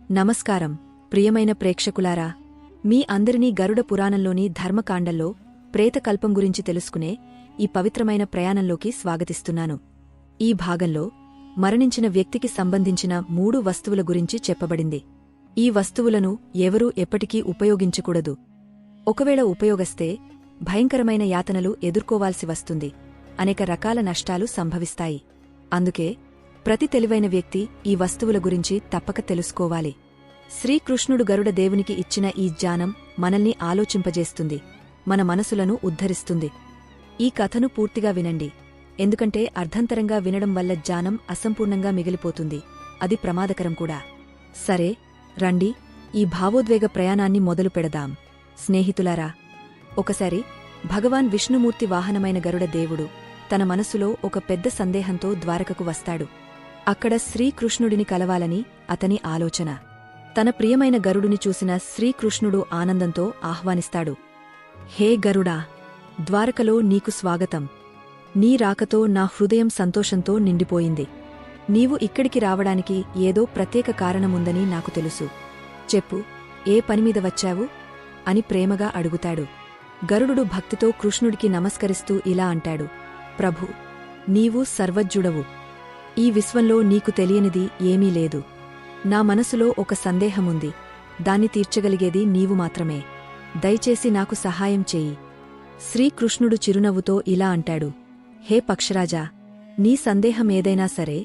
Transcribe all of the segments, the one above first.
నమస్కారం ప్రియమైన ప్రేక్షకులారా, మీ అందరినీ గరుడ పురాణంలోని ధర్మకాండంలో ప్రేతకల్పం గురించి తెలుసుకునే ఈ పవిత్రమైన ప్రయాణంలోకి స్వాగతిస్తున్నాను. ఈ భాగంలో మరణించిన వ్యక్తికి సంబంధించిన 3 వస్తువుల గురించి చెప్పబడింది. ఈ వస్తువులను ఎవరూ ఎప్పటికీ ఉపయోగించకూడదు. ఒకవేళ ఉపయోగిస్తే భయంకరమైన యాతనలు ఎదుర్కోవాల్సి వస్తుంది. అనేక రకాల నష్టాలు సంభవిస్తాయి. అందుకే ప్రతి తెలివైన వ్యక్తి ఈ వస్తువుల గురించి తప్పక తెలుసుకోవాలి. శ్రీకృష్ణుడు గరుడ దేవునికి ఇచ్చిన ఈ జ్ఞానం మనల్ని ఆలోచింపజేస్తుంది, మన మనసులను ఉద్ధరిస్తుంది. ఈ కథను పూర్తిగా వినండి, ఎందుకంటే అర్ధంతరంగా వినడం వల్ల జ్ఞానం అసంపూర్ణంగా మిగిలిపోతుంది. అది ప్రమాదకరం కూడా. సరే రండి, ఈ భావోద్వేగ ప్రయాణాన్ని మొదలు పెడదాం. స్నేహితులారా, ఒకసారి భగవాన్ విష్ణుమూర్తి వాహనమైన గరుడ దేవుడు తన మనసులో ఒక పెద్ద సందేహంతో ద్వారకకు వస్తాడు. అక్కడ శ్రీకృష్ణుడిని కలవాలని అతని ఆలోచన. తన ప్రియమైన గరుడుని చూసిన శ్రీకృష్ణుడు ఆనందంతో ఆహ్వానిస్తాడు. హే గరుడా, ద్వారకలో నీకు స్వాగతం. నీ రాకతో నా హృదయం సంతోషంతో నిండిపోయింది. నీవు ఇక్కడికి రావడానికి ఏదో ప్రత్యేక కారణముందని నాకు తెలుసు. చెప్పు, ఏ పనిమీద వచ్చావు అని ప్రేమగా అడుగుతాడు. గరుడు భక్తితో కృష్ణుడికి నమస్కరిస్తూ ఇలా అంటాడు, ప్రభూ, నీవు సర్వజ్ఞుడవు. ఈ విశ్వంలో నీకు తెలియనిది ఏమీ లేదు. నా మనసులో ఒక సందేహముంది, దాన్ని తీర్చగలిగేది నీవు మాత్రమే. దయచేసి నాకు సహాయం చేయి. శ్రీకృష్ణుడు చిరునవ్వుతో ఇలా అంటాడు, హే పక్షరాజా, నీ సందేహం ఏదైనా సరే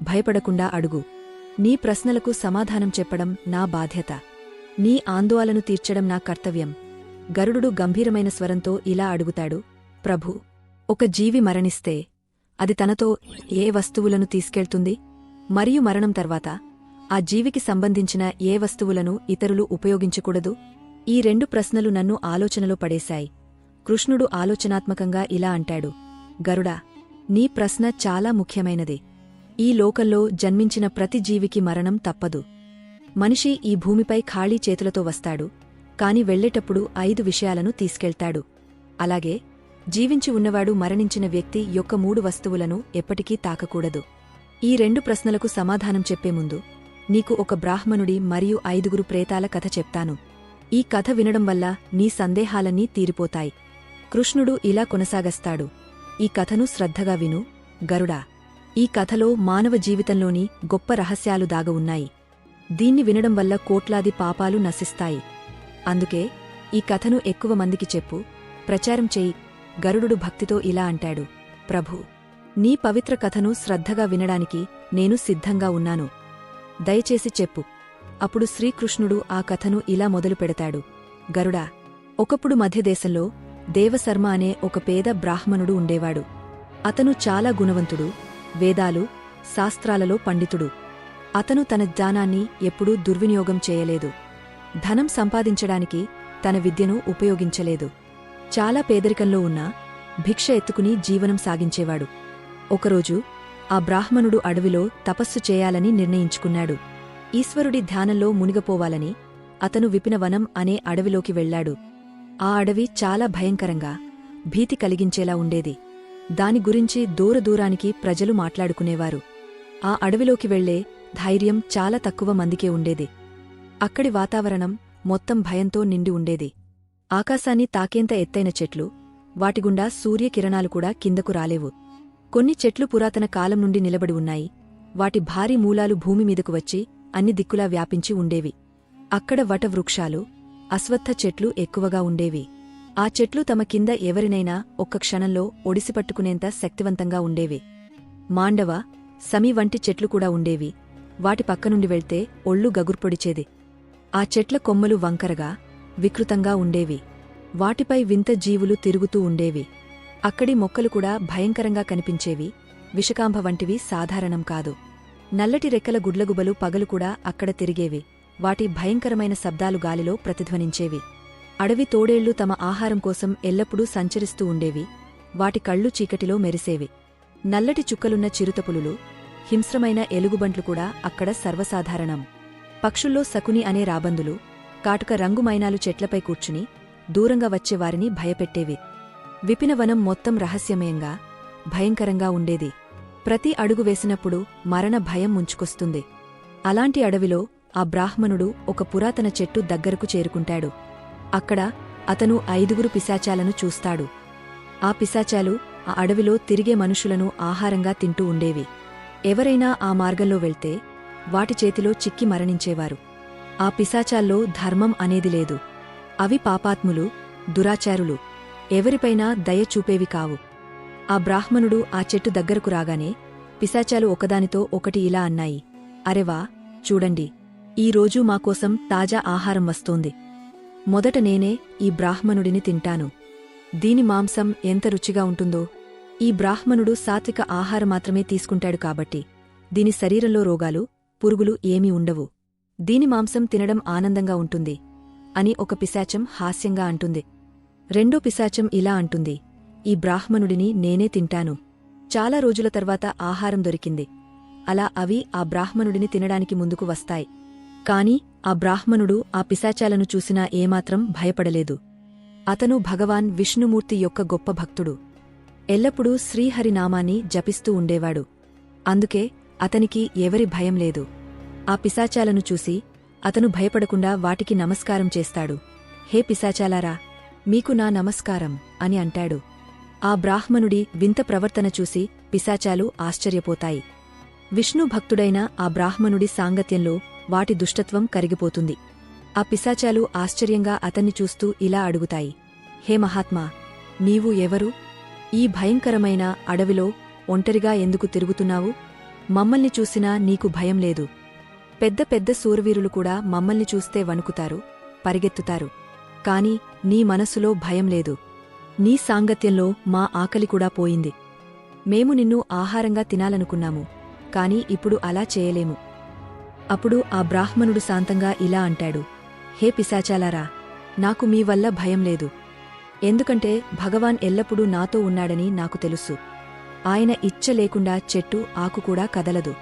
భయపడకుండా అడుగు. నీ ప్రశ్నలకు సమాధానం చెప్పడం నా బాధ్యత. నీ ఆందోళనను తీర్చడం నా కర్తవ్యం. గరుడు గంభీరమైన స్వరంతో ఇలా అడుగుతాడు, ప్రభూ, ఒక జీవి మరణిస్తే అది తనతో ఏ వస్తువులను తీసుకెళ్తుంది? మరియు మరణం తర్వాత ఆ జీవికి సంబంధించిన ఏ వస్తువులను ఇతరులు ఉపయోగించకూడదు? ఈ 2 ప్రశ్నలు నన్ను ఆలోచనలో పడేశాయి. కృష్ణుడు ఆలోచనాత్మకంగా ఇలా అంటాడు, గరుడా, నీ ప్రశ్న చాలా ముఖ్యమైనది. ఈ లోకంలో జన్మించిన ప్రతి జీవికి మరణం తప్పదు. మనిషి ఈ భూమిపై ఖాళీ చేతులతో వస్తాడు, కాని వెళ్లేటప్పుడు 5 విషయాలను తీసుకెళ్తాడు. అలాగే జీవించి ఉన్నవాడు మరణించిన వ్యక్తి యొక్క 3 వస్తువులను ఎప్పటికీ తాకకూడదు. ఈ 2 ప్రశ్నలకు సమాధానం చెప్పే ముందు నీకు ఒక బ్రాహ్మణుడి మరియు 5 ప్రేతాల కథ చెప్తాను. ఈ కథ వినడం వల్ల నీ సందేహాలన్నీ తీరిపోతాయి. కృష్ణుడు ఇలా కొనసాగస్తాడు, ఈ కథను శ్రద్ధగా విను గరుడా. ఈ కథలో మానవ జీవితంలోని గొప్ప రహస్యాలు దాగ ఉన్నాయి. దీన్ని వినడం వల్ల కోట్లాది పాపాలు నశిస్తాయి. అందుకే ఈ కథను ఎక్కువ మందికి చెప్పు, ప్రచారం చెయ్యి. గరుడు భక్తితో ఇలా అంటాడు, ప్రభూ, నీ పవిత్ర కథను శ్రద్ధగా వినడానికి నేను సిద్ధంగా ఉన్నాను. దయచేసి చెప్పు. అప్పుడు శ్రీకృష్ణుడు ఆ కథను ఇలా మొదలు పెడతాడు, గరుడా, ఒకప్పుడు మధ్యదేశంలో దేవశర్మ అనే ఒక పేద బ్రాహ్మణుడు ఉండేవాడు. అతను చాలా గుణవంతుడు, వేదాలు, శాస్త్రాలలో పండితుడు. అతను తన జ్ఞానాన్ని ఎప్పుడూ దుర్వినియోగం చేయలేదు. ధనం సంపాదించడానికి తన విద్యను ఉపయోగించలేదు. చాలా పేదరికంలో ఉన్నా భిక్ష ఎత్తుకుని జీవనం సాగించేవాడు. ఒకరోజు ఆ బ్రాహ్మణుడు అడవిలో తపస్సు చేయాలని నిర్ణయించుకున్నాడు. ఈశ్వరుడి ధ్యానంలో మునిగపోవాలని అతను విపినవనం అనే అడవిలోకి వెళ్లాడు. ఆ అడవి చాలా భయంకరంగా, భీతి కలిగించేలా ఉండేది. దాని గురించి దూరదూరానికి ప్రజలు మాట్లాడుకునేవారు. ఆ అడవిలోకి వెళ్లే ధైర్యం చాలా తక్కువ మందికే ఉండేది. అక్కడి వాతావరణం మొత్తం భయంతో నిండి ఉండేది. ఆకాశాన్ని తాకేంత ఎత్తైన చెట్లు, వాటిగుండా సూర్యకిరణాలు కూడా కిందకు రాలేవు. కొన్ని చెట్లు పురాతన కాలం నుండి నిలబడి ఉన్నాయి. వాటి భారీ మూలాలు భూమి మీదకు వచ్చి అన్ని దిక్కులా వ్యాపించి ఉండేవి. అక్కడ వటవృక్షాలు, అశ్వత్థ చెట్లు ఎక్కువగా ఉండేవి. ఆ చెట్లు తమ కింద ఎవరినైనా ఒక్క క్షణంలో ఒడిసిపట్టుకునేంత శక్తివంతంగా ఉండేవి. మాండవ, సమి వంటి చెట్లు కూడా ఉండేవి. వాటి పక్కనుండి వెళ్తే ఒళ్ళు గగుర్పొడిచేది. ఆ చెట్ల కొమ్మలు వంకరగా, వికృతంగా ఉండేవి. వాటిపై వింత జీవులు తిరుగుతూ ఉండేవి. అక్కడి మొక్కలు కూడా భయంకరంగా కనిపించేవి. విషకాంభ వంటివి సాధారణం కాదు. నల్లటి రెక్కల గుడ్లగుబలు పగలు కూడా అక్కడ తిరిగేవి. వాటి భయంకరమైన శబ్దాలు గాలిలో ప్రతిధ్వనించేవి. అడవి తోడేళ్లు తమ ఆహారం కోసం ఎల్లప్పుడూ సంచరిస్తూ ఉండేవి. వాటి కళ్ళు చీకటిలో మెరిసేవి. నల్లటి చుక్కలున్న చిరుతపులులు, హింస్రమైన ఎలుగుబంట్లు కూడా అక్కడ సర్వసాధారణం. పక్షుల్లో శకుని అనే రాబందులు, కాటుక రంగు మైనాలు చెట్లపై కూర్చుని దూరంగా వచ్చేవారిని భయపెట్టేవి. విపినవనం మొత్తం రహస్యమయంగా, భయంకరంగా ఉండేది. ప్రతి అడుగు వేసినప్పుడు మరణ భయం ముంచుకొస్తుంది. అలాంటి అడవిలో ఆ బ్రాహ్మణుడు ఒక పురాతన చెట్టు దగ్గరకు చేరుకుంటాడు. అక్కడ అతను 5 పిశాచాలను చూస్తాడు. ఆ పిశాచాలు ఆ అడవిలో తిరిగే మనుషులను ఆహారంగా తింటూ ఉండేవి. ఎవరైనా ఆ మార్గంలో వెళ్తే వాటి చేతిలో చిక్కి మరణించేవారు. ఆ పిశాచాల్లో ధర్మం అనేది లేదు. అవి పాపాత్ములు, దురాచారులు, ఎవరిపైనా దయ చూపేవి కావు. ఆ బ్రాహ్మణుడు ఆ చెట్టు దగ్గరకు రాగానే పిశాచాలు ఒకదానితో ఒకటి ఇలా అన్నాయి, అరెవా, చూడండి, ఈరోజు మాకోసం తాజా ఆహారం వస్తోంది. మొదట నేనే ఈ బ్రాహ్మణుడిని తింటాను. దీని మాంసం ఎంత రుచిగా ఉంటుందో. ఈ బ్రాహ్మణుడు సాత్విక ఆహారం మాత్రమే తీసుకుంటాడు కాబట్టి దీని శరీరంలో రోగాలు, పురుగులు ఏమీ ఉండవు. దీని మాంసం తినడం ఆనందంగా ఉంటుంది అని ఒక పిశాచం హాస్యంగా అంటుంది. రెండో పిశాచం ఇలా అంటుంది, ఈ బ్రాహ్మణుడిని నేనే తింటాను. చాలా రోజుల తర్వాత ఆహారం దొరికింది. అలా అవి ఆ బ్రాహ్మణుడిని తినడానికి ముందుకు వస్తాయి. కాని ఆ బ్రాహ్మణుడు ఆ పిశాచాలను చూసినా ఏమాత్రం భయపడలేదు. అతను భగవాన్ విష్ణుమూర్తి యొక్క గొప్ప భక్తుడు. ఎల్లప్పుడూ శ్రీహరినామాన్ని జపిస్తూ ఉండేవాడు. అందుకే అతనికి ఎవరి భయం లేదు. ఆ పిశాచాలను చూసి అతను భయపడకుండా వాటికి నమస్కారం చేస్తాడు. హే పిశాచాలారా, మీకు నా నమస్కారం అని అంటాడు. ఆ బ్రాహ్మణుడి వింత ప్రవర్తన చూసి పిశాచాలు ఆశ్చర్యపోతాయి. విష్ణు భక్తుడైన ఆ బ్రాహ్మణుడి సాంగత్యంలో వాటి దుష్టత్వం కరిగిపోతుంది. ఆ పిశాచాలు ఆశ్చర్యంగా అతన్ని చూస్తూ ఇలా అడుగుతాయి, హే మహాత్మా, నీవు ఎవరు? ఈ భయంకరమైన అడవిలో ఒంటరిగా ఎందుకు తిరుగుతున్నావు? మమ్మల్ని చూసినా నీకు భయం లేదు. పెద్ద పెద్ద శూరవీరులు కూడా మమ్మల్ని చూస్తే వణుకుతారు, పరిగెత్తుతారు. కాని నీ మనసులో భయం లేదు. నీ సాంగత్యంలో మా ఆకలి కూడా పోయింది. మేము నిన్ను ఆహారంగా తినాలనుకున్నాము, కాని ఇప్పుడు అలా చేయలేము. అప్పుడు ఆ బ్రాహ్మణుడు శాంతంగా ఇలా అంటాడు, హే పిశాచాలారా, నాకు మీ వల్ల భయం లేదు. ఎందుకంటే భగవాన్ ఎల్లప్పుడూ నాతో ఉన్నాడని నాకు తెలుసు. ఆయన ఇచ్చ లేకుండా చెట్టు ఆకు కూడా కదలదు.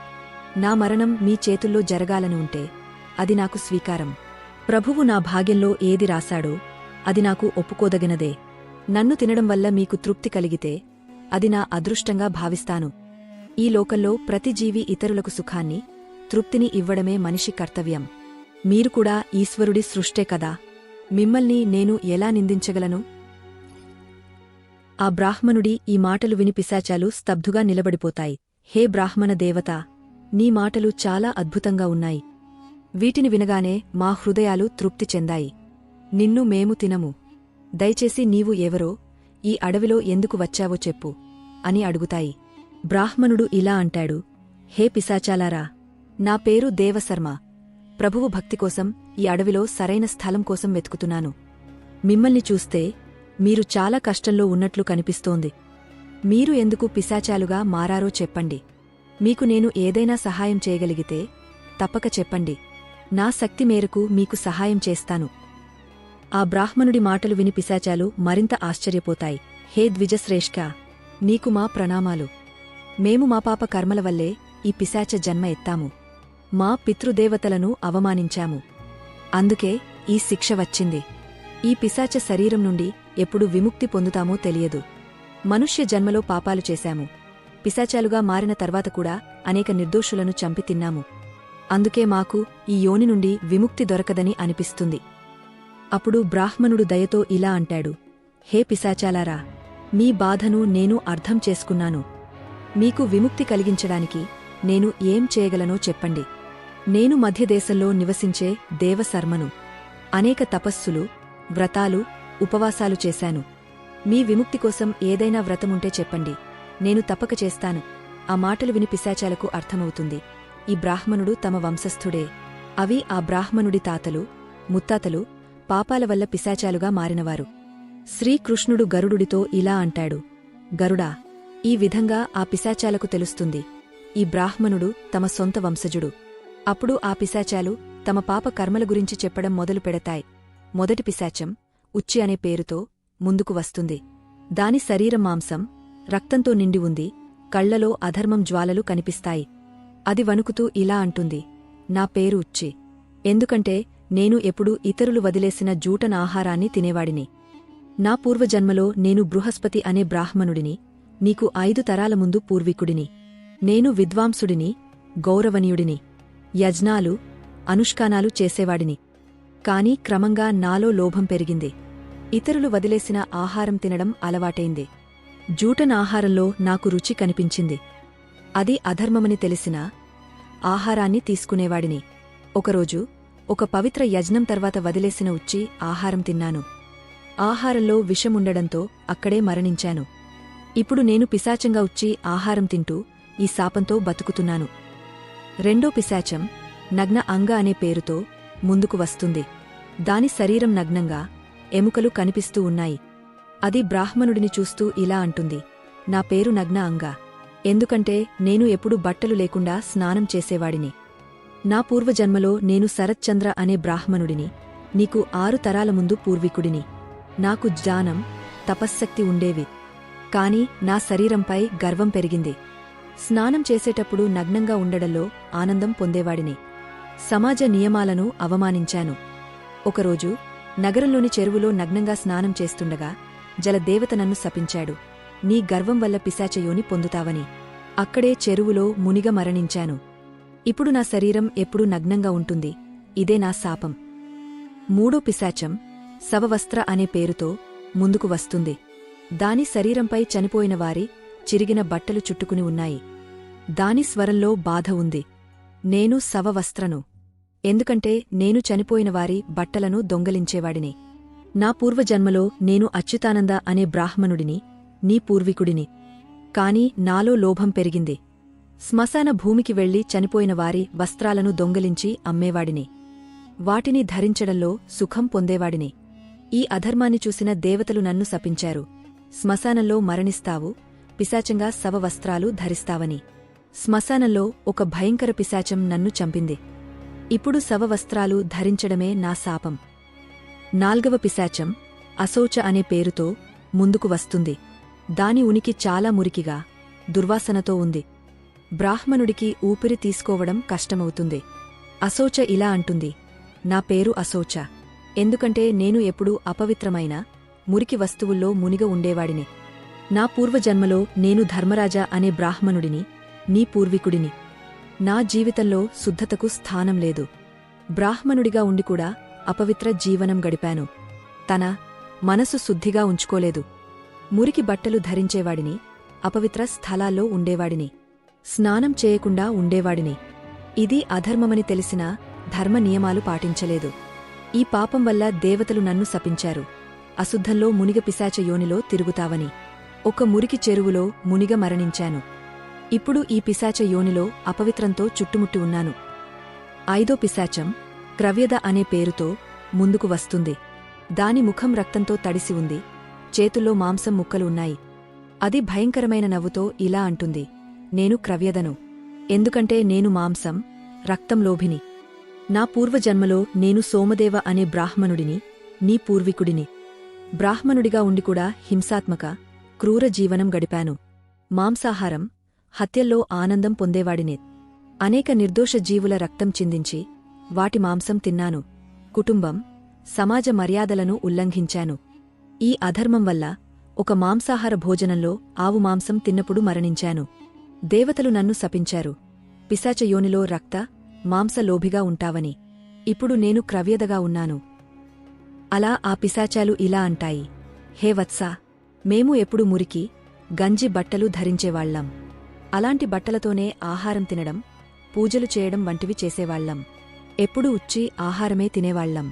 నా మరణం మీ చేతుల్లో జరగాలని ఉంటే అది నాకు స్వీకారం. ప్రభువు నా భాగ్యంలో ఏది రాశాడో అది నాకు ఒప్పుకోదగినదే. నన్ను తినడం వల్ల మీకు తృప్తి కలిగితే అది నా అదృష్టంగా భావిస్తాను. ఈ లోకంలో ప్రతి జీవి ఇతరులకు సుఖాన్ని, తృప్తిని ఇవ్వడమే మనిషి కర్తవ్యం. మీరు కూడా ఈశ్వరుడి సృష్టే కదా. మిమ్మల్ని నేను ఎలా నిందించగలను? ఆ బ్రాహ్మణుడి ఈ మాటలు విని పిశాచాలు స్తబ్దుగా నిలబడిపోతాయి. హే బ్రాహ్మణ దేవతా, నీ మాటలు చాలా అద్భుతంగా ఉన్నాయి. వీటిని వినగానే మా హృదయాలు తృప్తి చెందాయి. నిన్ను మేము తినము. దయచేసి నీవు ఎవరో, ఈ అడవిలో ఎందుకు వచ్చావో చెప్పు అని అడుగుతాయి. బ్రాహ్మణుడు ఇలా అంటాడు, హే పిశాచాలారా, నా పేరు దేవశర్మ. ప్రభువు భక్తికోసం ఈ అడవిలో సరైన స్థలం కోసం వెతుకుతున్నాను. మిమ్మల్ని చూస్తే మీరు చాలా కష్టంలో ఉన్నట్లు కనిపిస్తోంది. మీరు ఎందుకు పిశాచాలుగా మారారో చెప్పండి. మీకు నేను ఏదైనా సహాయం చేయగలిగితే తప్పక చెప్పండి. నా శక్తి మేరకు మీకు సహాయం చేస్తాను. ఆ బ్రాహ్మణుడి మాటలు విని పిశాచాలు మరింత ఆశ్చర్యపోతాయి. హే ద్విజశ్రేష్ఠా, నీకు మా ప్రణామాలు. మేము మా పాప కర్మల వల్లే ఈ పిశాచ జన్మ ఎత్తాము. మా పితృదేవతలను అవమానించాము. అందుకే ఈ శిక్ష వచ్చింది. ఈ పిశాచ శరీరం నుండి ఎప్పుడు విముక్తి పొందుతామో తెలియదు. మనుష్య జన్మలో పాపాలు చేశాము. పిశాచాలుగా మారిన తర్వాత కూడా అనేక నిర్దోషులను చంపి తిన్నాము. అందుకే మాకు ఈ యోని నుండి విముక్తి దొరకదని అనిపిస్తుంది. అప్పుడు బ్రాహ్మణుడు దయతో ఇలా అంటాడు, హే పిశాచాలారా, మీ బాధను నేను అర్థం చేసుకున్నాను. మీకు విముక్తి కలిగించడానికి నేను ఏం చేయగలనో చెప్పండి. నేను మధ్యదేశంలో నివసించే దేవశర్మను. అనేక తపస్సులు, వ్రతాలు, ఉపవాసాలు చేశాను. మీ విముక్తి కోసం ఏదైనా వ్రతముంటే చెప్పండి, నేను తప్పక చేస్తాను. ఆ మాటలు విని పిశాచాలకు అర్థమవుతుంది, ఈ బ్రాహ్మణుడు తమ వంశస్థుడే. అవి ఆ బ్రాహ్మణుడి తాతలు, ముత్తాతలు పాపాల వల్ల పిశాచాలుగా మారినవారు. శ్రీకృష్ణుడు గరుడుడితో ఇలా అంటాడు, గరుడా, ఈ విధంగా ఆ పిశాచాలకు తెలుస్తుంది, ఈ బ్రాహ్మణుడు తమ సొంత వంశజుడు. అప్పుడు ఆ పిశాచాలు తమ పాప కర్మల గురించి చెప్పడం మొదలు పెడతాయి. మొదటి పిశాచం ఉచ్చి అనే పేరుతో ముందుకు వస్తుంది. దాని శరీరం మాంసం, రక్తంతో నిండి ఉంది. కళ్లలో అధర్మం జ్వాలలు కనిపిస్తాయి. అది వణుకుతూ ఇలా అంటుంది, నా పేరు ఉచ్చి. ఎందుకంటే నేను ఎప్పుడూ ఇతరులు వదిలేసిన జూటన ఆహారాన్ని తినేవాడిని. నా పూర్వజన్మలో నేను బృహస్పతి అనే బ్రాహ్మణుడిని, నీకు 5 తరాల ముందు పూర్వీకుడిని. నేను విద్వాంసుడిని, గౌరవనీయుడిని. యజ్ఞాలు, అనుష్ఠానాలు చేసేవాడిని. కాని క్రమంగా నాలో లోభం పెరిగింది. ఇతరులు వదిలేసిన ఆహారం తినడం అలవాటైంది. జూటన్ ఆహారంలో నాకు రుచి కనిపించింది. అది అధర్మమని తెలిసినా ఆహారాన్ని తీసుకునేవాడిని. ఒకరోజు ఒక పవిత్ర యజ్ఞం తర్వాత వదిలేసిన ఉచ్చి ఆహారం తిన్నాను. ఆహారంలో విషముండడంతో అక్కడే మరణించాను. ఇప్పుడు నేను పిశాచంగా ఉచ్చి ఆహారం తింటూ ఈ శాపంతో బతుకుతున్నాను. రెండో పిశాచం నగ్న అంగ అనే పేరుతో ముందుకు వస్తుంది. దాని శరీరం నగ్నంగా ఎముకలు కనిపిస్తూ ఉన్నాయి. అది బ్రాహ్మణుడిని చూస్తూ ఇలా అంటుంది, నా పేరు నగ్న అంగ. ఎందుకంటే నేను ఎప్పుడూ బట్టలు లేకుండా స్నానం చేసేవాడిని. నా పూర్వజన్మలో నేను శరత్చంద్ర అనే బ్రాహ్మణుడిని, నీకు 6 తరాల ముందు పూర్వీకుడిని. నాకు జ్ఞానం, తపశ్శక్తి ఉండేవి. కాని నా శరీరంపై గర్వం పెరిగింది. స్నానం చేసేటప్పుడు నగ్నంగా ఉండడంలో ఆనందం పొందేవాడిని. సమాజ నియమాలను అవమానించాను. ఒకరోజు నగరంలోని చెరువులో నగ్నంగా స్నానం చేస్తుండగా జలదేవత నన్ను శపించాడు, నీ గర్వం వల్ల పిశాచయోని పొందుతావని. అక్కడే చెరువులో మునిగ మరణించాను. ఇప్పుడు నా శరీరం ఎప్పుడూ నగ్నంగా ఉంటుంది. ఇదే నా శాపం. మూడో పిశాచం శవవస్త్ర అనే పేరుతో ముందుకు వస్తుంది. దాని శరీరంపై చనిపోయిన వారి చిరిగిన బట్టలు చుట్టుకుని ఉన్నాయి. దాని స్వరంలో బాధ ఉంది. నేను శవవస్త్రను. ఎందుకంటే నేను చనిపోయిన వారి బట్టలను దొంగలించేవాడిని. నా పూర్వజన్మలో నేను అచ్యుతానంద అనే బ్రాహ్మణుడిని, నీ పూర్వీకుడిని. కాని నాలో లోభం పెరిగింది. శ్మశాన భూమికి వెళ్లి చనిపోయిన వారి వస్త్రాలను దొంగలించి అమ్మేవాడిని. వాటిని ధరించడంలో సుఖం పొందేవాడిని. ఈ అధర్మాన్ని చూసిన దేవతలు నన్ను శపించారు, శ్మశానంలో మరణిస్తావు, పిశాచంగా శవవస్త్రాలు ధరిస్తావని. శ్మశానంలో ఒక భయంకర పిశాచం నన్ను చంపింది. ఇప్పుడు శవవస్త్రాలు ధరించడమే నా శాపం. నాల్గవ పిశాచం అశౌచ అనే పేరుతో ముందుకు వస్తుంది. దాని ఉనికి చాలా మురికిగా, దుర్వాసనతో ఉంది. బ్రాహ్మణుడికి ఊపిరి తీసుకోవడం కష్టమవుతుంది. అశౌచ ఇలా అంటుంది, నా పేరు అశౌచ. ఎందుకంటే నేను ఎప్పుడూ అపవిత్రమైన మురికి వస్తువుల్లో మునిగ ఉండేవాడిని. నా పూర్వజన్మలో నేను ధర్మరాజా అనే బ్రాహ్మణుడిని, నీ పూర్వీకుడిని. నా జీవితంలో శుద్ధతకు స్థానం లేదు. బ్రాహ్మణుడిగా ఉండికూడా అపవిత్ర జీవనం గడిపాను. తన మనసు శుద్ధిగా ఉంచుకోలేదు. మురికి బట్టలు ధరించేవాడిని, అపవిత్ర స్థలాల్లో ఉండేవాడిని, స్నానం చేయకుండా ఉండేవాడిని. ఇది అధర్మమని తెలిసినా ధర్మ నియమాలు పాటించలేదు. ఈ పాపం వల్ల దేవతలు నన్ను శపించారు, అశుద్ధంలో మునిగ పిశాచ యోనిలో తిరుగుతావని. ఒక మురికి చెరువులో మునిగ మరణించాను. ఇప్పుడు ఈ పిశాచ యోనిలో అపవిత్రంతో చుట్టుముట్టి ఉన్నాను. ఐదో పిశాచం క్రవ్యద అనే పేరుతో ముందుకు వస్తుంది. దాని ముఖం రక్తంతో తడిసి ఉంది. చేతుల్లో మాంసం ముక్కలు ఉన్నాయి. అది భయంకరమైన నవ్వుతో ఇలా అంటుంది, నేను క్రవ్యదను. ఎందుకంటే నేను మాంసం, రక్తం లోభిని. నా పూర్వజన్మలో నేను సోమదేవ అనే బ్రాహ్మణుడిని, నీ పూర్వీకుడిని. బ్రాహ్మణుడిగా ఉండికూడా హింసాత్మక, క్రూర జీవనం గడిపాను. మాంసాహారం, హత్యల్లో ఆనందం పొందేవాడినే. అనేక నిర్దోష జీవుల రక్తం చిందించి వాటి మాంసం తిన్నాను. కుటుంబం, సమాజ మర్యాదలను ఉల్లంఘించాను. ఈ అధర్మం వల్ల ఒక మాంసాహార భోజనంలో ఆవు మాంసం తిన్నప్పుడు మరణించాను. దేవతలు నన్ను శపించారు, పిశాచ యోనిలో రక్త, మాంసలోభిగా ఉంటావని. ఇప్పుడు నేను క్రవ్యదగా ఉన్నాను. అలా ఆ పిశాచాలు ఇలా అంటాయి, హే వత్సా, మేము ఎప్పుడు మురికి, గంజి బట్టలు ధరించేవాళ్లం. అలాంటి బట్టలతోనే ఆహారం తినడం, పూజలు చేయడం వంటివి చేసేవాళ్లం. ఎప్పుడూ ఉచ్చి ఆహారమే తినేవాళ్లం.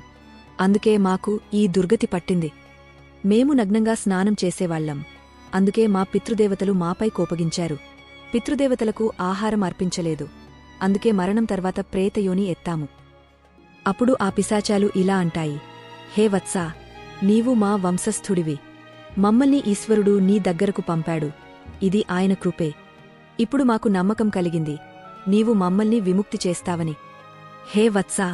అందుకే మాకు ఈ దుర్గతి పట్టింది. మేము నగ్నంగా స్నానం చేసేవాళ్లం. అందుకే మా పితృదేవతలు మాపై కోపగించారు. పితృదేవతలకు ఆహారం అర్పించలేదు. అందుకే మరణం తర్వాత ప్రేతయోని ఎత్తాము. అప్పుడు ఆ పిశాచాలు ఇలా అంటాయి, హే వత్సా, నీవు మా వంశస్థుడివి. మమ్మల్ని ఈశ్వరుడు నీ దగ్గరకు పంపాడు. ఇది ఆయన కృపే. ఇప్పుడు మాకు నమ్మకం కలిగింది, నీవు మమ్మల్ని విముక్తి చేస్తావని. హే వత్సా,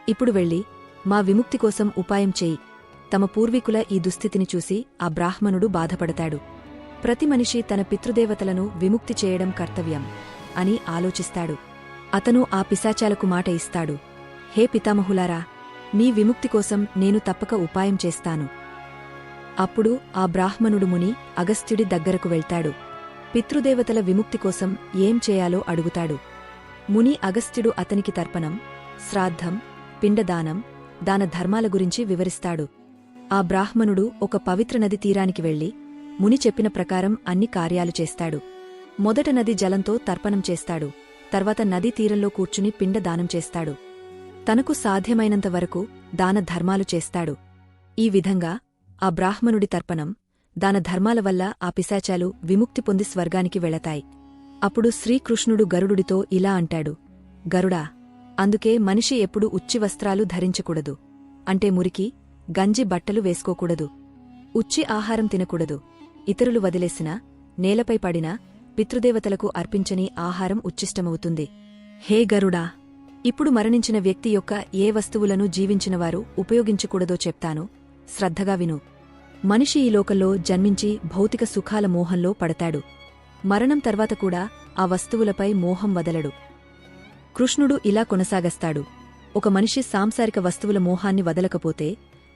ఇప్పుడు వెళ్ళి మా విముక్తి కోసం ఉపాయం చెయ్యి. తమ పూర్వీకుల ఈ దుస్థితిని చూసి ఆ బ్రాహ్మణుడు బాధపడతాడు. ప్రతి మనిషి తన పితృదేవతలను విముక్తి చేయడం కర్తవ్యం అని ఆలోచిస్తాడు. అతను ఆ పిశాచాలకు మాట ఇస్తాడు, హే పితామహులారా, మీ విముక్తి కోసం నేను తప్పక ఉపాయం చేస్తాను. అప్పుడు ఆ బ్రాహ్మణుడు ముని అగస్త్యుడి దగ్గరకు వెళ్తాడు. పితృదేవతల విముక్తి కోసం ఏం చేయాలో అడుగుతాడు. ముని అగస్త్యుడు అతనికి తర్పణం, శ్రాద్ధం, పిండదానం, దాన ధర్మాల గురించి వివరిస్తాడు. ఆ బ్రాహ్మణుడు ఒక పవిత్ర నది తీరానికి వెళ్లి ముని చెప్పిన ప్రకారం అన్ని కార్యాలు చేస్తాడు. మొదట నది జలంతో తర్పణం చేస్తాడు. తర్వాత నదీ తీరంలో కూర్చుని పిండదానం చేస్తాడు. తనకు సాధ్యమైనంత వరకు దాన ధర్మాలు చేస్తాడు. ఈ విధంగా ఆ బ్రాహ్మణుడి తర్పణం, దాన ధర్మాల వల్ల ఆ పిశాచాలు విముక్తి పొంది స్వర్గానికి వెళతాయి. అప్పుడు శ్రీకృష్ణుడు గరుడుడితో ఇలా అంటాడు: గరుడా, అందుకే మనిషి ఎప్పుడూ ఉచ్చి వస్త్రాలు ధరించకూడదు. అంటే మురికి, గంజి బట్టలు వేసుకోకూడదు. ఉచ్చి ఆహారం తినకూడదు. ఇతరులు వదిలేసినా, నేలపై పడినా పితృదేవతలకు అర్పించని ఆహారం ఉచ్చిష్టమవుతుంది. హే గరుడా, ఇప్పుడు మరణించిన వ్యక్తి యొక్క ఏ వస్తువులను జీవించినవారు ఉపయోగించకూడదో చెప్తాను, శ్రద్ధగా విను. మనిషి ఈ లోకంలో జన్మించి భౌతిక సుఖాల మోహంలో పడతాడు. మరణం తర్వాత కూడా ఆ వస్తువులపై మోహం వదలడు. కృష్ణుడు ఇలా కొనసాగస్తాడు: ఒక మనిషి సాంసారిక వస్తువుల మోహాన్ని వదలకపోతే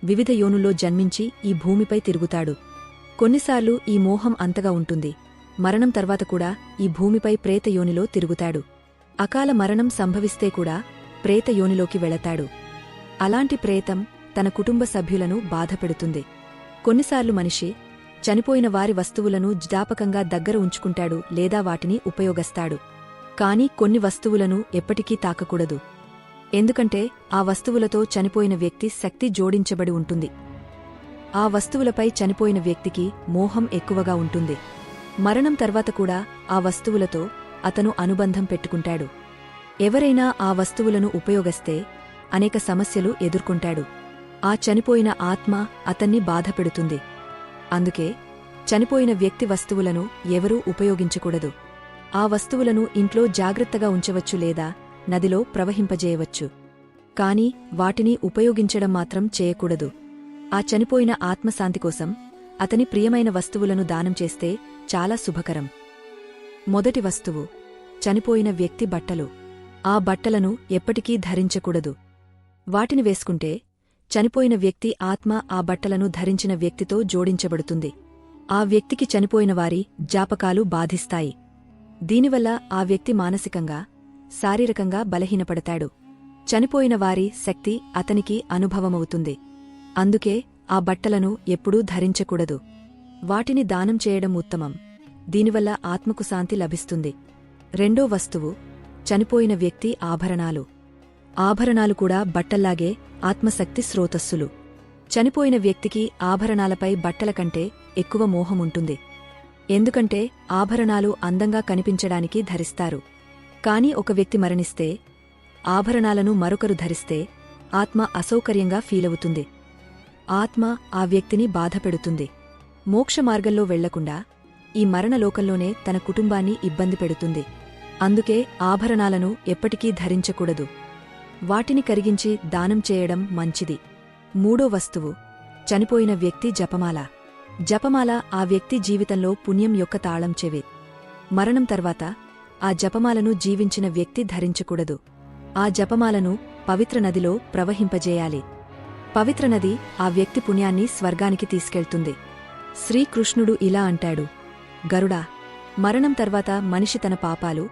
వివిధ యోనుల్లో జన్మించి ఈ భూమిపై తిరుగుతాడు. కొన్నిసార్లు ఈ మోహం అంతగా ఉంటుంది, మరణం తర్వాత కూడా ఈ భూమిపై ప్రేతయోనిలో తిరుగుతాడు. అకాల మరణం సంభవిస్తే కూడా ప్రేతయోనిలోకి వెళతాడు. అలాంటి ప్రేతం తన కుటుంబ సభ్యులను బాధపెడుతుంది. కొన్నిసార్లు మనిషి చనిపోయిన వారి వస్తువులను జ్ఞాపకంగా దగ్గర ఉంచుకుంటాడు లేదా వాటిని ఉపయోగిస్తాడు. కాని కొన్ని వస్తువులను ఎప్పటికీ తాకకూడదు. ఎందుకంటే ఆ వస్తువులతో చనిపోయిన వ్యక్తి శక్తి జోడించబడి ఉంటుంది. ఆ వస్తువులపై చనిపోయిన వ్యక్తికి మోహం ఎక్కువగా ఉంటుంది. మరణం తర్వాత కూడా ఆ వస్తువులతో అతను అనుబంధం పెట్టుకుంటాడు. ఎవరైనా ఆ వస్తువులను ఉపయోగిస్తే అనేక సమస్యలు ఎదుర్కొంటాడు. ఆ చనిపోయిన ఆత్మ అతన్ని బాధపెడుతుంది. అందుకే చనిపోయిన వ్యక్తి వస్తువులను ఎవరూ ఉపయోగించకూడదు. ఆ వస్తువులను ఇంట్లో జాగ్రత్తగా ఉంచవచ్చు లేదా నదిలో ప్రవహింపజేయవచ్చు. కాని వాటిని ఉపయోగించడం మాత్రం చేయకూడదు. ఆ చనిపోయిన ఆత్మశాంతి కోసం అతని ప్రియమైన వస్తువులను దానం చేస్తే చాలా శుభకరం. మొదటి వస్తువు: చనిపోయిన వ్యక్తి బట్టలు. ఆ బట్టలను ఎప్పటికీ ధరించకూడదు. వాటిని వేసుకుంటే చనిపోయిన వ్యక్తి ఆత్మ ఆ బట్టలను ధరించిన వ్యక్తితో జోడించబడుతుంది. ఆ వ్యక్తికి చనిపోయిన వారి జ్ఞాపకాలు బాధిస్తాయి. దీనివల్ల ఆ వ్యక్తి మానసికంగా, శారీరకంగా బలహీనపడతాడు. చనిపోయిన వారి శక్తి అతనికి అనుభవమవుతుంది. అందుకే ఆ బట్టలను ఎప్పుడూ ధరించకూడదు. వాటిని దానం చేయడం ఉత్తమం. దీనివల్ల ఆత్మకు శాంతి లభిస్తుంది. రెండో వస్తువు: చనిపోయిన వ్యక్తి ఆభరణాలు. ఆభరణాలు కూడా బట్టల్లాగే ఆత్మశక్తి స్రోతస్సులు. చనిపోయిన వ్యక్తికి ఆభరణాలపై బట్టల కంటే ఎక్కువ మోహముంటుంది. ఎందుకంటే ఆభరణాలు అందంగా కనిపించడానికి ధరిస్తారు. కాని ఒక వ్యక్తి మరణిస్తే ఆభరణాలను మరొకరు ధరిస్తే ఆత్మ అసౌకర్యంగా ఫీలవుతుంది. ఆత్మ ఆ వ్యక్తిని బాధపెడుతుంది. మోక్షమార్గంలో వెళ్లకుండా ఈ మరణలోకంలోనే తన కుటుంబాన్ని ఇబ్బంది పెడుతుంది. అందుకే ఆభరణాలను ఎప్పటికీ ధరించకూడదు. వాటిని కరిగించి దానం చేయడం మంచిది. మూడో వస్తువు: చనిపోయిన వ్యక్తి జపమాల. జపమాల ఆ వ్యక్తి జీవితంలో పుణ్యం యొక్క తాళం చెవి. మరణం తర్వాత ఆ జపమాలను జీవించిన వ్యక్తి ధరించకూడదు. ఆ జపమాలను పవిత్ర నదిలో ప్రవహింపజేయాలి. పవిత్ర నది ఆ వ్యక్తి పుణ్యాన్ని స్వర్గానికి తీసుకెళ్తుంది. శ్రీకృష్ణుడు ఇలా అంటాడు: గరుడా, మరణం తర్వాత మనిషి తన పాపాలు,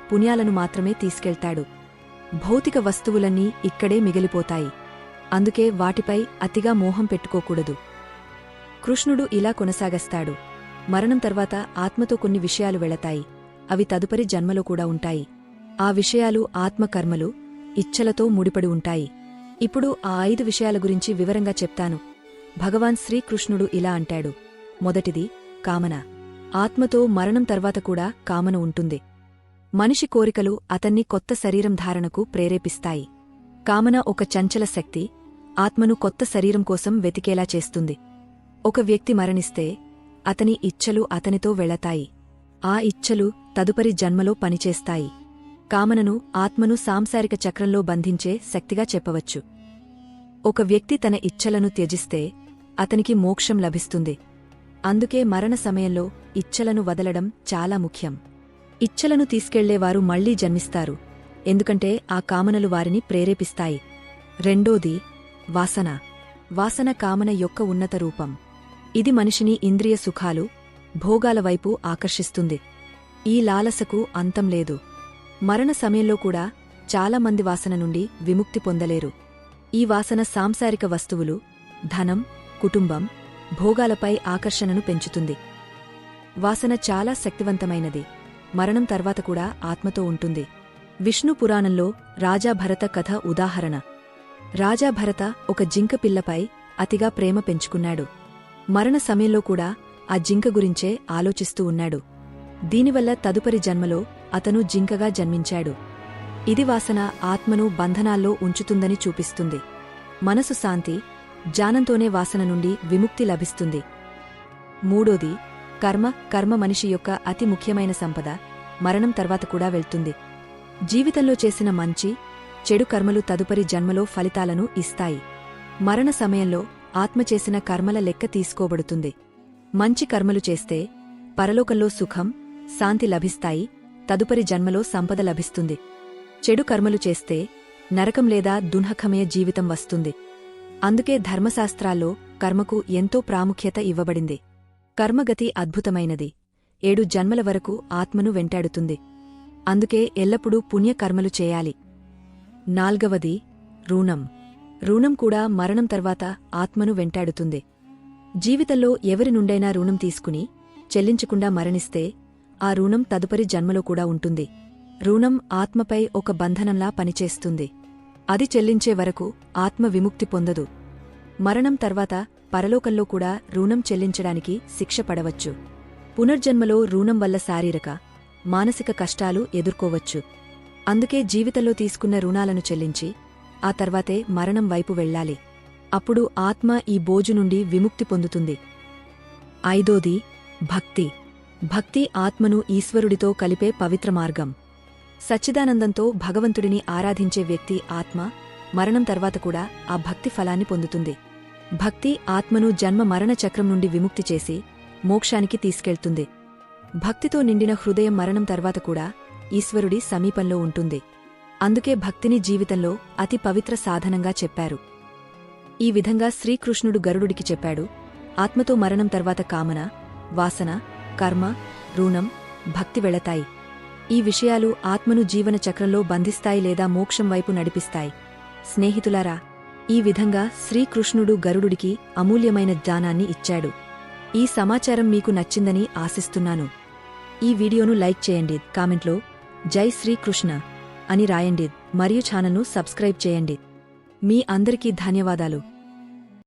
పుణ్యాలను మాత్రమే తీసుకెళ్తాడు. భౌతిక వస్తువులన్నీ ఇక్కడే మిగిలిపోతాయి. అందుకే వాటిపై అతిగా మోహం పెట్టుకోకూడదు. కృష్ణుడు ఇలా కొనసాగస్తాడు: మరణం తర్వాత ఆత్మతో కొన్ని విషయాలు వెళతాయి. అవి తదుపరి జన్మలో కూడా ఉంటాయి. ఆ విషయాలు ఆత్మకర్మలు, ఇచ్ఛలతో ముడిపడి ఉంటాయి. ఇప్పుడు ఆ 5 విషయాల గురించి వివరంగా చెప్తాను. భగవాన్ శ్రీకృష్ణుడు ఇలా అంటాడు: మొదటిది కామన. ఆత్మతో మరణం తర్వాత కూడా కామన ఉంటుంది. మనిషి కోరికలు అతన్ని కొత్త శరీరం ధారణకు ప్రేరేపిస్తాయి. కామన ఒక చంచల శక్తి, ఆత్మను కొత్త శరీరం కోసం వెతికేలా చేస్తుంది. ఒక వ్యక్తి మరణిస్తే అతని ఇచ్ఛలు అతనితో వెళతాయి. ఆ ఇచ్ఛలు తదుపరి జన్మలో పనిచేస్తాయి. కామనను ఆత్మను సాంసారిక చక్రంలో బంధించే శక్తిగా చెప్పవచ్చు. ఒక వ్యక్తి తన ఇచ్ఛలను త్యజిస్తే అతనికి మోక్షం లభిస్తుంది. అందుకే మరణ సమయంలో ఇచ్ఛలను వదలడం చాలా ముఖ్యం. ఇచ్ఛలను తీసుకెళ్లేవారు మళ్లీ జన్మిస్తారు, ఎందుకంటే ఆ కామనలు వారిని ప్రేరేపిస్తాయి. రెండోది వాసన. వాసన కామన యొక్క ఉన్నత రూపం. ఇది మనిషిని ఇంద్రియ సుఖాలు, భోగాల వైపు ఆకర్షిస్తుంది. ఈ లాలసకు అంతం లేదు. మరణ సమయంలో కూడా చాలా మంది వాసన నుండి విముక్తి పొందలేరు. ఈ వాసన సాంసారిక వస్తువులు, ధనం, కుటుంబం, భోగాలపై ఆకర్షణను పెంచుతుంది. వాసన చాలా శక్తివంతమైనది. మరణం తర్వాత కూడా ఆత్మతో ఉంటుంది. విష్ణు పురాణంలో రాజా భరత కథ ఉదాహరణ. రాజా భరత ఒక జింక పిల్లపై అతిగా ప్రేమ పెంచుకున్నాడు. మరణ సమయంలో కూడా ఆ జింక గురించే ఆలోచిస్తూ ఉన్నాడు. దీనివల్ల తదుపరి జన్మలో అతను జింకగా జన్మించాడు. ఇది వాసన ఆత్మను బంధనాల్లో ఉంచుతుందని చూపిస్తుంది. మనసు శాంతి, జ్ఞానంతోనే వాసన నుండి విముక్తి లభిస్తుంది. మూడోది కర్మ మనిషి యొక్క అతి ముఖ్యమైన సంపద. మరణం తర్వాత కూడా వెళ్తుంది. జీవితంలో చేసిన మంచి, చెడు కర్మలు తదుపరి జన్మలో ఫలితాలను ఇస్తాయి. మరణ సమయంలో ఆత్మ చేసిన కర్మల లెక్క తీసుకోబడుతుంది. మంచి కర్మలు చేస్తే పరలోకంలో సుఖం, శాంతి లభిస్తాయి, తదుపరి జన్మలో సంపద లభిస్తుంది. చెడు కర్మలు చేస్తే నరకం లేదా దున్హకమయ జీవితం వస్తుంది. అందుకే ధర్మశాస్త్రాల్లో కర్మకు ఎంతో ప్రాముఖ్యత ఇవ్వబడింది. కర్మగతి అద్భుతమైనది. 7 జన్మల వరకు ఆత్మను వెంటాడుతుంది. అందుకే ఎల్లప్పుడూ పుణ్యకర్మలు చేయాలి. నాల్గవది రుణం. రుణం కూడా మరణం తర్వాత ఆత్మను వెంటాడుతుంది. జీవితంలో ఎవరి నుండైనా రుణం తీసుకుని చెల్లించకుండా మరణిస్తే ఆ రుణం తదుపరి జన్మలో కూడా ఉంటుంది. రుణం ఆత్మపై ఒక బంధనంలా పనిచేస్తుంది. అది చెల్లించే వరకు ఆత్మ విముక్తి పొందదు. మరణం తర్వాత పరలోకంలో కూడా రుణం చెల్లించడానికి శిక్ష పడవచ్చు. పునర్జన్మలో రుణం వల్ల శారీరక, మానసిక కష్టాలు ఎదుర్కోవచ్చు. అందుకే జీవితంలో తీసుకున్న రుణాలను చెల్లించి ఆ తర్వాతే మరణం వైపు వెళ్ళాలి. అప్పుడు ఆత్మ ఈ బోజు నుండి విముక్తి పొందుతుంది. ఐదోది భక్తి. భక్తి ఆత్మను ఈశ్వరుడితో కలిపే పవిత్ర మార్గం. సచ్చిదానందంతో భగవంతుడిని ఆరాధించే వ్యక్తి ఆత్మ మరణం తర్వాత కూడా ఆ భక్తి ఫలాన్ని పొందుతుంది. భక్తి ఆత్మను జన్మ మరణ చక్రం నుండి విముక్తి చేసి మోక్షానికి తీసుకెళ్తుంది. భక్తితో నిండిన హృదయం మరణం తర్వాత కూడా ఈశ్వరుడి సమీపంలో ఉంటుంది. అందుకే భక్తిని జీవితంలో అతి పవిత్ర సాధనంగా చెప్పారు. ఈ విధంగా శ్రీకృష్ణుడు గరుడుడికి చెప్పాడు, ఆత్మతో మరణం తర్వాత కామన, వాసన, కర్మ, రుణం, భక్తి వెళతాయి. ఈ విషయాలు ఆత్మను జీవన చక్రంలో బంధిస్తాయి లేదా మోక్షం వైపు నడిపిస్తాయి. స్నేహితులారా, ఈ విధంగా శ్రీకృష్ణుడు గరుడుడికి అమూల్యమైన జ్ఞానాన్ని ఇచ్చాడు. ఈ సమాచారం మీకు నచ్చిందని ఆశిస్తున్నాను. ఈ వీడియోను లైక్ చేయండి, కామెంట్లో జై శ్రీకృష్ణ అని రాయండి మరియు ఛానల్ను సబ్స్క్రైబ్ చేయండి. మీ అందరికీ ధన్యవాదాలు.